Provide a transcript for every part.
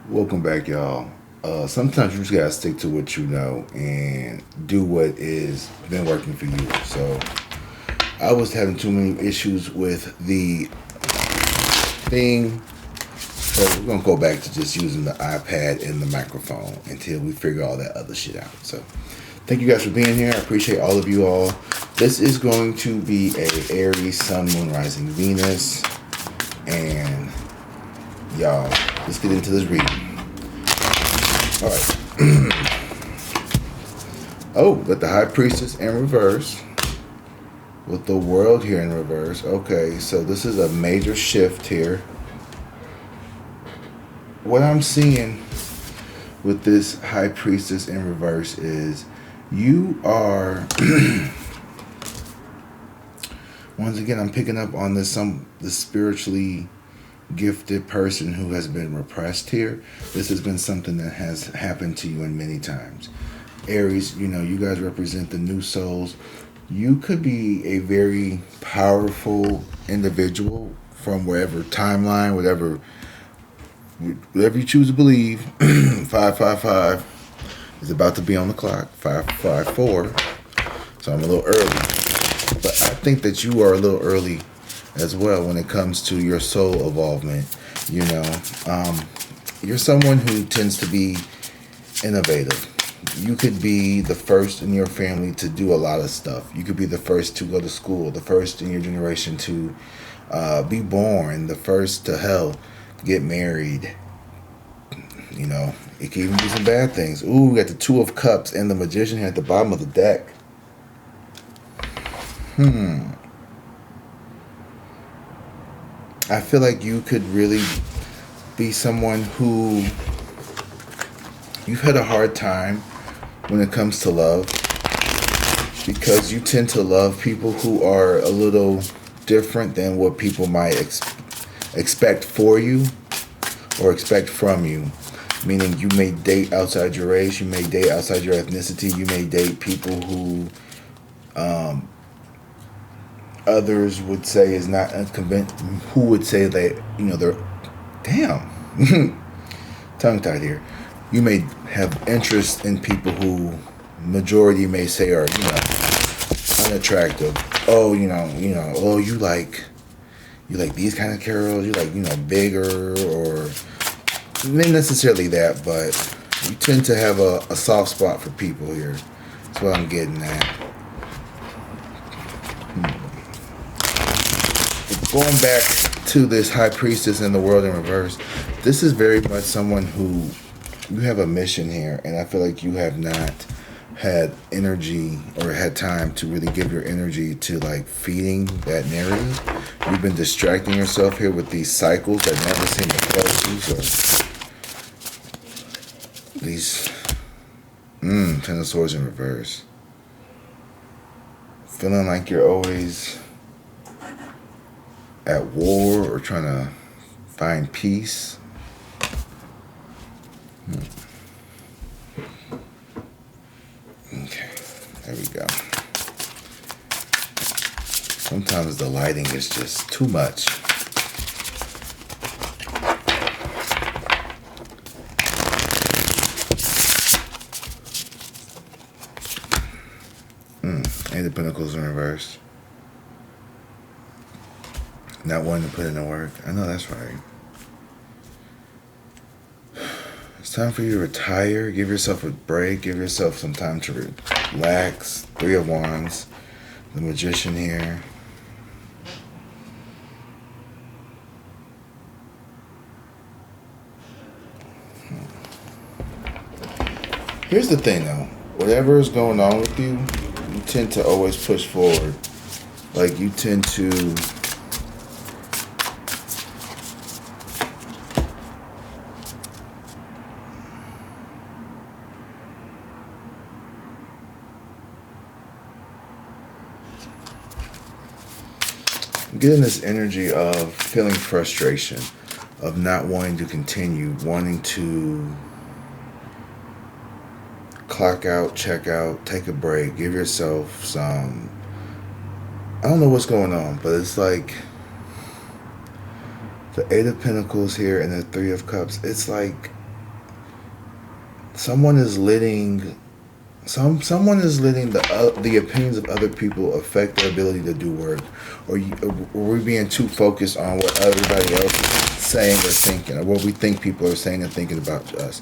Welcome back, y'all. Sometimes you just gotta stick to what you know and do what is been working for you. So I was having too many issues with the thing, so we're gonna go back to just using the iPad and the microphone until we figure all that other shit out. So thank you guys for being here. I appreciate all of you all. This is going to be a Aries, Sun, Moon, Rising, Venus, and y'all, let's get into this reading. All right. Oh, got the High Priestess in reverse with the World here in reverse. Okay, so this is a major shift here. What I'm seeing with this High Priestess in reverse is you are once again I'm picking up on this spiritually gifted person who has been repressed here. This has been something that has happened to you in many times. Aries, you guys represent the new souls. You could be a very powerful individual from wherever timeline, whatever you choose to believe. 555 is about to be on the clock. 554. So I'm a little early. But I think that you are a little early as well when it comes to your soul involvement. You're someone who tends to be innovative. You could be the first in your family to do a lot of stuff. You could be the first to go to school, the first in your generation to be born, the first to get married. It can even be some bad things. Ooh, we got the Two of Cups and the Magician here at the bottom of the deck. I feel like you could really be someone who you've had a hard time when it comes to love, because you tend to love people who are a little different than what people might expect for you or expect from you. Meaning you may date outside your race, you may date outside your ethnicity, you may date people who others would say is not unconvinced, who would say that, they're, damn, tongue tied here. You may have interest in people who majority may say are, unattractive. Oh, oh, you like these kind of girls, you like, bigger, or not necessarily that, but you tend to have a soft spot for people here. That's what I'm getting at. Going back to this High Priestess in the World in reverse, this is very much someone who you have a mission here, and I feel like you have not had energy or had time to really give your energy to like feeding that narrative. You've been distracting yourself here with these cycles that never seem to close, or these Ten of Swords in reverse. Feeling like you're always at war or trying to find peace. Okay, there we go. Sometimes the lighting is just too much. Eight of Pentacles in reverse. Not wanting to put in the work. I know that's right. It's time for you to retire. Give yourself a break. Give yourself some time to relax. Three of Wands. The Magician here. Here's the thing though. Whatever is going on with you, you tend to always push forward. Like you tend to getting this energy of feeling frustration, of not wanting to continue, wanting to clock out, check out, take a break, give yourself some, I don't know what's going on, but it's like the Eight of Pentacles here and the Three of Cups. It's like someone is letting someone is letting the opinions of other people affect their ability to do work, or we're being too focused on what everybody else is saying or thinking, or what we think people are saying and thinking about us.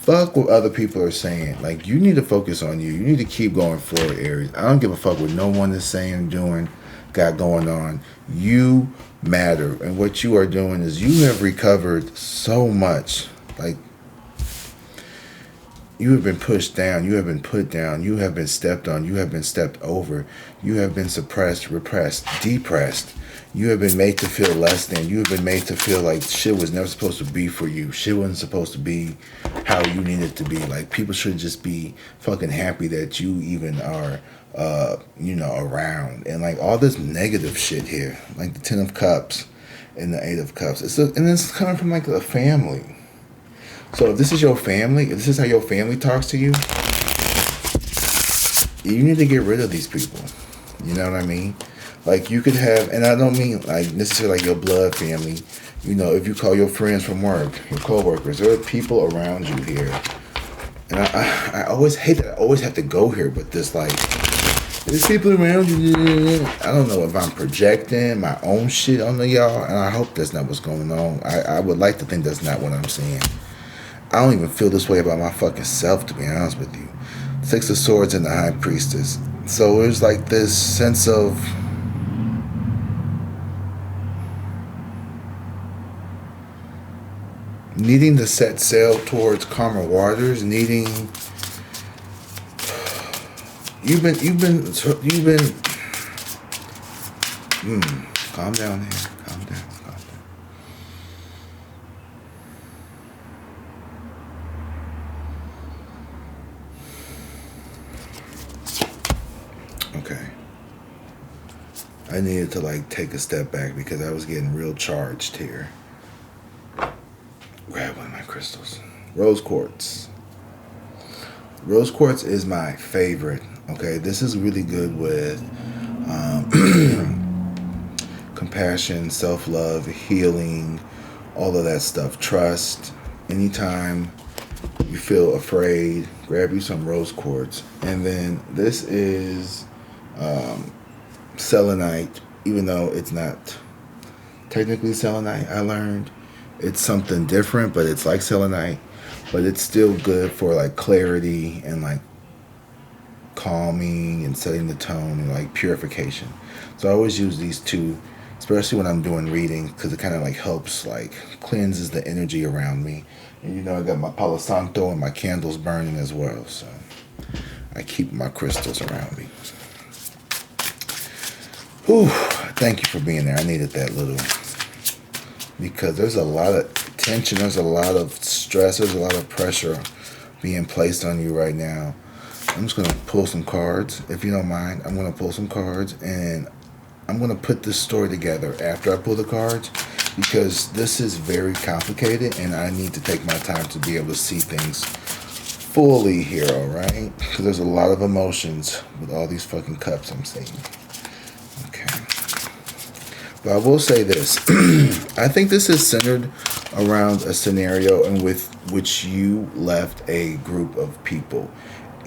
Fuck what other people are saying. Like, you need to focus on you. You need to keep going forward, Aries. I don't give a fuck what no one is saying, doing, got going on. You matter, and what you are doing is you have recovered so much. Like, you have been pushed down, you have been put down, you have been stepped on, you have been stepped over, you have been suppressed, repressed, depressed. You have been made to feel less than. You have been made to feel like shit was never supposed to be for you. Shit wasn't supposed to be how you need it to be. Like, people should just be fucking happy that you even are, around. And like all this negative shit here, like the 10 of Cups and the 8 of Cups. And it's coming from like a family. So if this is your family, if this is how your family talks to you, you need to get rid of these people. You know what I mean? Like, you could have, and I don't mean like necessarily like your blood family. You know, if you call your friends from work, your coworkers, there are people around you here. And I always hate that I always have to go here with this, like, there's people around you. I don't know if I'm projecting my own shit on y'all, and I hope that's not what's going on. I would like to think that's not what I'm saying. I don't even feel this way about my fucking self, to be honest with you. 6 of Swords and the High Priestess. So there's like this sense of needing to set sail towards calmer waters, needing you've been calm down here. Calm down. Okay. I needed to like take a step back because I was getting real charged here. Grab one of my crystals. Rose quartz. Rose quartz is my favorite. Okay, this is really good with compassion, self-love, healing, all of that stuff. Trust. Anytime you feel afraid, grab you some rose quartz. And then this is selenite, even though it's not technically selenite, I learned. It's something different, but it's like selenite, but it's still good for like clarity and like calming and setting the tone and like purification. So I always use these two, especially when I'm doing readings, because it kind of like helps, like cleanses the energy around me. And you know, I got my Palo Santo and my candles burning as well, so I keep my crystals around me. Whew, thank you for being there. I needed that little, because there's a lot of tension, there's a lot of stress, there's a lot of pressure being placed on you right now. I'm just going to pull some cards, if you don't mind. I'm going to pull some cards, and I'm going to put this story together after I pull the cards, because this is very complicated, and I need to take my time to be able to see things fully here, alright? Because there's a lot of emotions with all these fucking cups I'm seeing. Okay. But I will say this. I think this is centered around a scenario in which you left a group of people.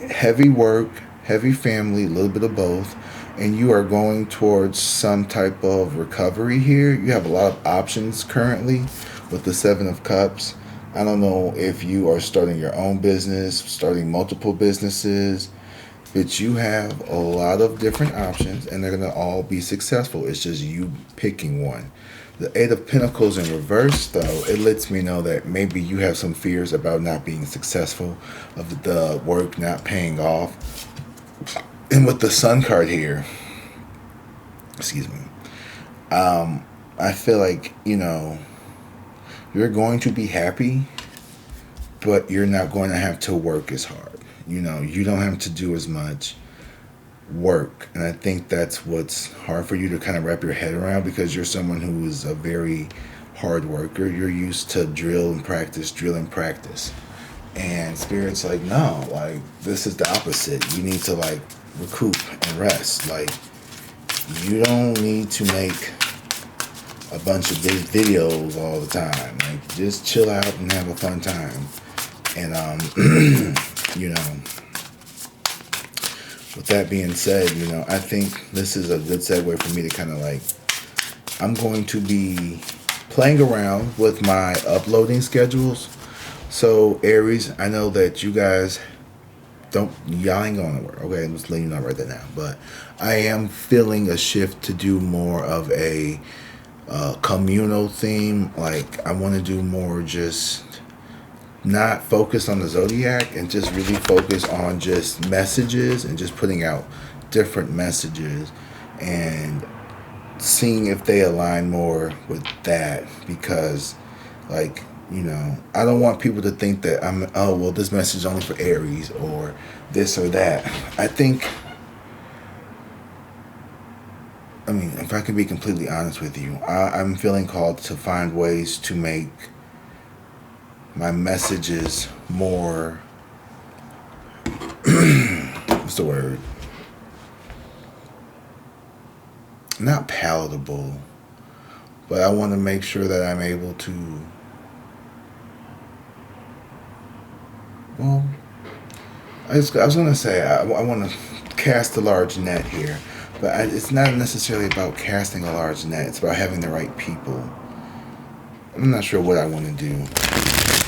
Heavy work, heavy family, a little bit of both. And you are going towards some type of recovery here. You have a lot of options currently with the 7 of Cups. I don't know if you are starting your own business, starting multiple businesses, but you have a lot of different options, and they're going to all be successful. It's just you picking one. The 8 of Pentacles in reverse, though, it lets me know that maybe you have some fears about not being successful, of the work not paying off. And with the Sun card here, excuse me, I feel like, you know, you're going to be happy, but you're not going to have to work as hard. You know, you don't have to do as much work. And I think that's what's hard for you to kind of wrap your head around, because you're someone who is a very hard worker. You're used to drill and practice. And Spirit's like, no, like, this is the opposite. You need to, like, recoup and rest. Like, you don't need to make a bunch of videos all the time. Like, just chill out and have a fun time. And you know, with that being said, you know, I think this is a good segue for me to kind of like, I'm going to be playing around with my uploading schedules. So Aries, I know that you guys y'all ain't going nowhere. Okay, I'm just letting you know right there now. But I am feeling a shift to do more of a communal theme. Like I want to do more just not focus on the zodiac and just really focus on just messages and just putting out different messages and seeing if they align more with that, because like, you know, I don't want people to think that oh well, this message is only for Aries or this or that. I mean, if I can be completely honest with you, I'm feeling called to find ways to make my messages more what's the word, not palatable, but I want to make sure that I'm able to, well, I was going to say I want to cast a large net here, but it's not necessarily about casting a large net. It's about having the right people. I'm not sure what I want to do,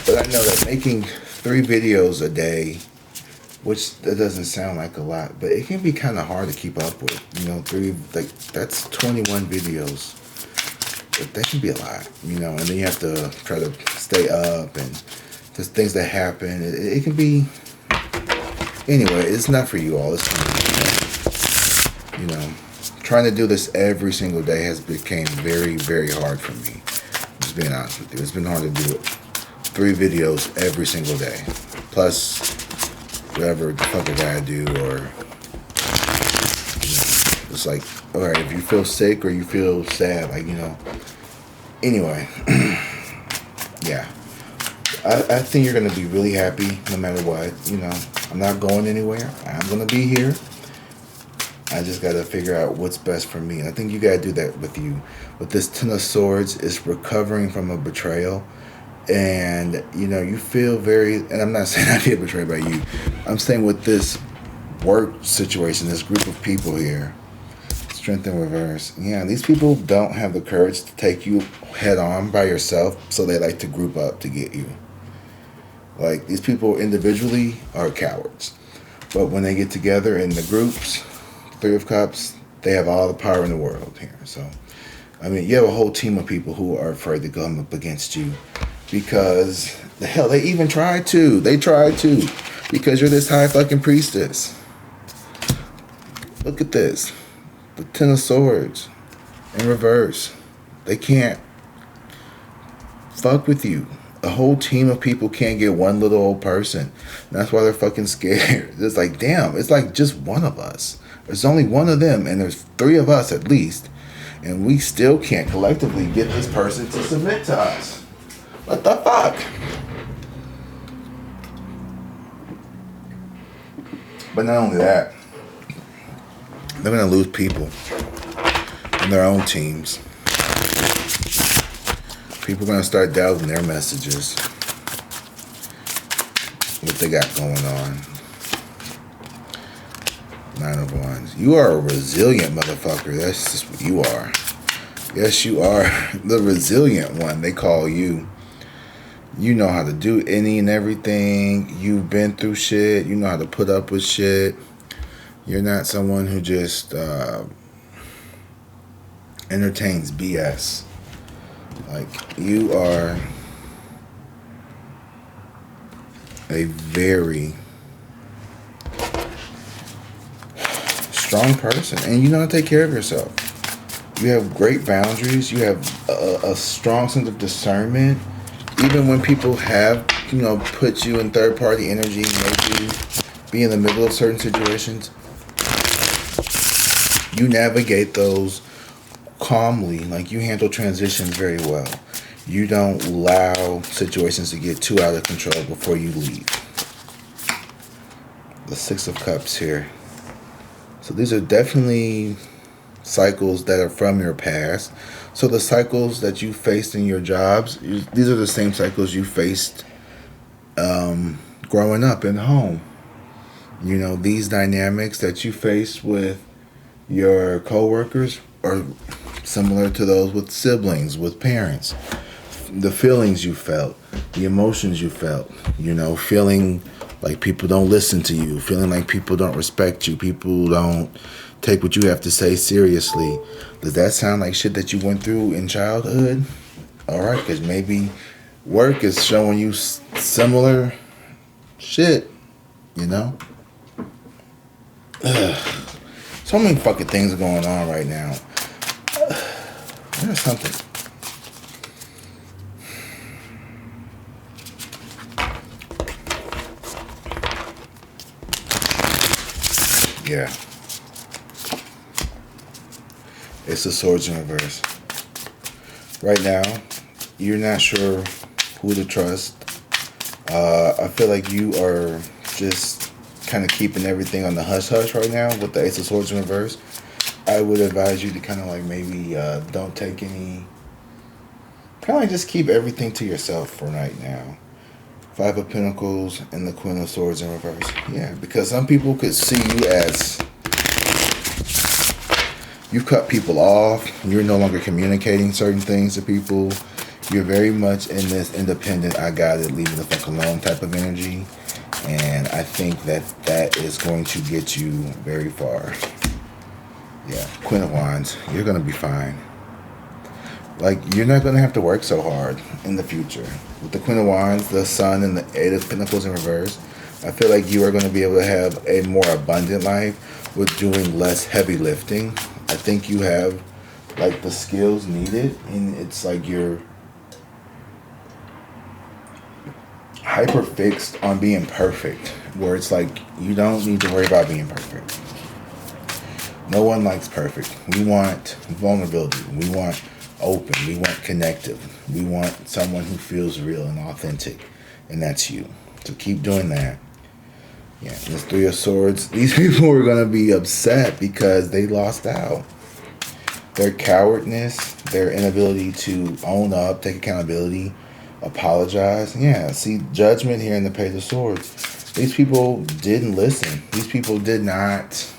but I know that making 3 videos a day, which that doesn't sound like a lot, but it can be kind of hard to keep up with. You know, that's 21 videos. That can be a lot, you know, and then you have to try to stay up and just things that happen. It can be, anyway, it's not for you all. It's for me. You know, trying to do this every single day has become very, very hard for me. Just being honest with you. It's been hard to do it. 3 videos every single day. Plus whatever the fuck I gotta do, or you know, it's like, alright, if you feel sick or you feel sad, like, you know. Anyway, yeah. I think you're gonna be really happy no matter what. You know, I'm not going anywhere. I'm gonna be here. I just gotta figure out what's best for me. And I think you gotta do that with you. With this 10 of Swords, it's recovering from a betrayal. And, you know, you feel very, and I'm not saying I feel betrayed by you. I'm saying with this work situation, this group of people here, Strength in reverse. Yeah, these people don't have the courage to take you head on by yourself, so they like to group up to get you. Like, these people individually are cowards. But when they get together in the groups, 3 of Cups, they have all the power in the world here. So, I mean, you have a whole team of people who are afraid to come up against you. Because, the hell, they even tried to. They tried to. Because you're this high fucking priestess. Look at this. The 10 of Swords. In reverse. They can't fuck with you. A whole team of people can't get one little old person. And that's why they're fucking scared. It's like, damn, it's like just one of us. There's only one of them, and there's 3 of us at least. And we still can't collectively get this person to submit to us. What the fuck? But not only that, they're going to lose people in their own teams. People are going to start doubting their messages. What they got going on. 9 of Wands. You are a resilient motherfucker. That's just what you are. Yes, you are the resilient one. They call you. You know how to do any and everything. You've been through shit. You know how to put up with shit. You're not someone who just entertains BS. Like, you are a very strong person, and you know how to take care of yourself. You have great boundaries. You have a strong sense of discernment. Even when people have, you know, put you in third-party energy, make you be in the middle of certain situations, you navigate those calmly. Like, you handle transitions very well. You don't allow situations to get too out of control before you leave. The 6 of Cups here. So these are definitely cycles that are from your past. So the cycles that you faced in your jobs, these are the same cycles you faced growing up in home. You know, these dynamics that you face with your coworkers are similar to those with siblings, with parents. The feelings you felt, the emotions you felt, you know, feeling like people don't listen to you, feeling like people don't respect you, people don't take what you have to say seriously. Does that sound like shit that you went through in childhood? All right, because maybe work is showing you similar shit, you know? Ugh. So many fucking things are going on right now. There's something. Yeah. It's the swords in reverse. Right now, you're not sure who to trust. I feel like you are just kind of keeping everything on the hush hush right now with the Ace of Swords in reverse. I would advise you to kind of like maybe don't take any. Kind of like just keep everything to yourself for right now. Five of Pentacles and the Queen of Swords in reverse. Yeah, because some people could see you as you cut people off. You're no longer communicating certain things to people. You're very much in this independent, I got it, leave me the fuck alone type of energy. And I think that that is going to get you very far. Yeah, Queen of Wands, you're going to be fine. Like, you're not going to have to work so hard in the future. With the Queen of Wands, the Sun, and the Eight of Pentacles in reverse, I feel like you are going to be able to have a more abundant life with doing less heavy lifting. I think you have, like, the skills needed, and it's like you're hyper fixed on being perfect, where it's like you don't need to worry about being perfect. No one likes perfect. We want vulnerability. We want open. We want connective. We want someone who feels real and authentic. And that's you. So keep doing that. Yeah, this Three of Swords. These people are going to be upset because they lost out. Their cowardness, their inability to own up, take accountability, apologize. Yeah, see, judgment here in the Page of Swords. These people didn't listen. These people did not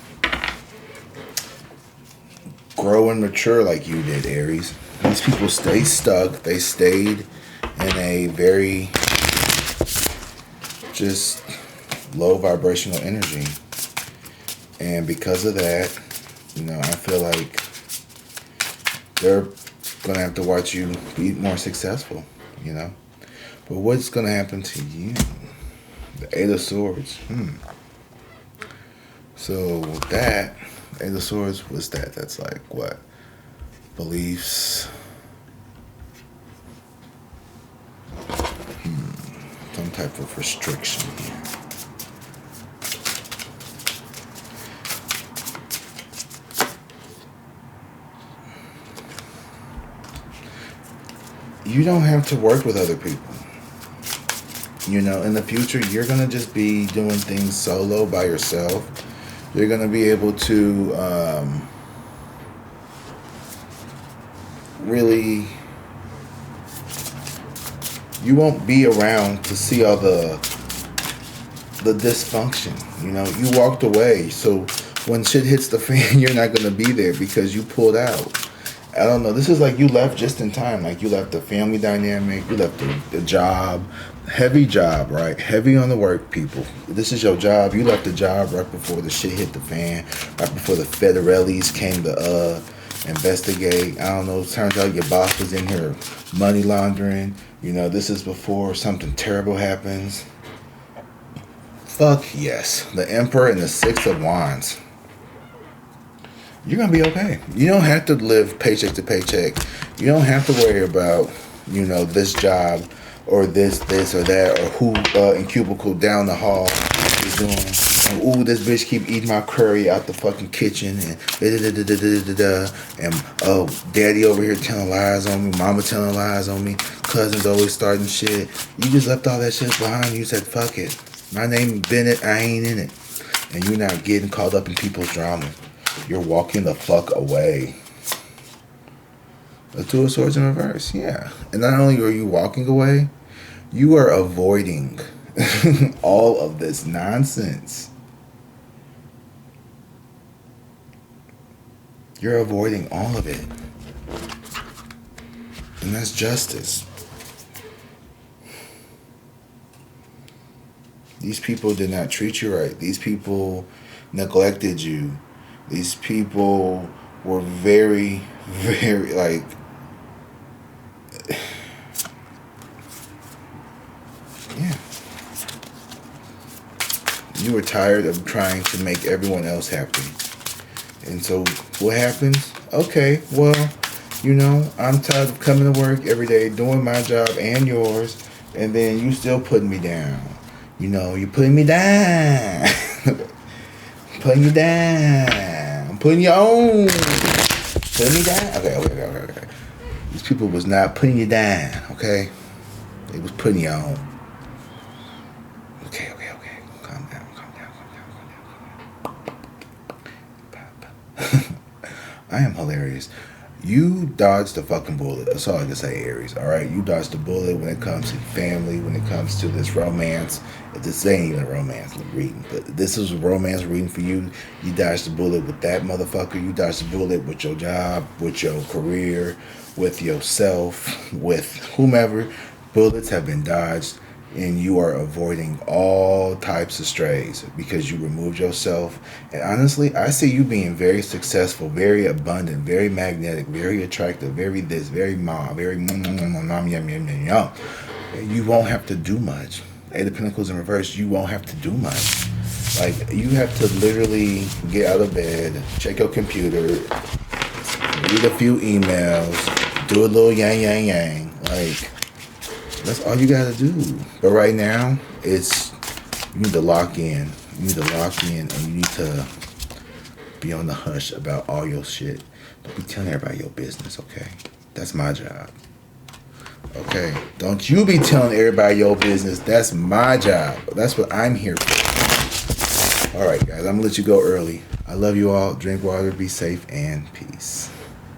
grow and mature like you did, Aries. These people stayed stuck. They stayed in a very just low vibrational energy. And because of that, you know, I feel like they're going to have to watch you be more successful, you know. But what's going to happen to you? The Eight of Swords. So that, Eight of Swords, what's that? That's like what? Beliefs. Some type of restriction here. You don't have to work with other people. You know, in the future, you're going to just be doing things solo by yourself. You're going to be able to really, you won't be around to see all the dysfunction. You know, you walked away. So when shit hits the fan, you're not going to be there because you pulled out. I don't know. This is like you left just in time. Like you left the family dynamic. You left the job. Heavy job, right? Heavy on the work, people. This is your job. You left the job right before the shit hit the fan. Right before the federales came to investigate. I don't know. Turns out your boss was in here money laundering. You know, this is before something terrible happens. Fuck yes. The Emperor and the Six of Wands. You're going to be okay. You don't have to live paycheck to paycheck. You don't have to worry about, you know, this job or this or that or who in cubicle down the hall is doing. And, ooh, this bitch keep eating my curry out the fucking kitchen and and oh, daddy over here telling lies on me, mama telling lies on me, cousins always starting shit. You just left all that shit behind. You said, fuck it. My name Bennett, I ain't in it. And you're not getting caught up in people's drama. You're walking the fuck away. The Two of Swords in reverse, yeah. And not only are you walking away, you are avoiding All of this nonsense. You're avoiding all of it. And that's justice. These people did not treat you right. These people neglected you. These people were very, very, like, yeah. You were tired of trying to make everyone else happy. And so what happens? Okay, well, I'm tired of coming to work every day, doing my job and yours, and then you still putting me down. You're putting me down. Putting you down. I'm putting you on. Putting me down. Okay. These people was not putting you down, okay? They was putting you on. Okay. Calm down. I am hilarious. You dodged the fucking bullet. That's all I can say, Aries. All right, you dodged the bullet when it comes to family, when it comes to this romance. This ain't even a romance reading, but this is a romance reading for you. You dodged the bullet with that motherfucker. You dodged the bullet with your job, with your career, with yourself, with whomever. Bullets have been dodged, and you are avoiding all types of strays because you removed yourself. And honestly, I see you being very successful, very abundant, very magnetic, very attractive, very this, very mom, very yum. You won't have to do much. Eight of Pentacles in reverse, you won't have to do much. Like, you have to literally get out of bed, check your computer, read a few emails, do a little yang. Like, that's all you gotta do. But right now, you need to lock in. You need to lock in, and you need to be on the hush about all your shit. Don't be telling everybody your business, okay? That's my job. Okay? Don't you be telling everybody your business. That's my job. That's what I'm here for. All right, guys, I'm gonna let you go early. I love you all. Drink water, be safe, and peace.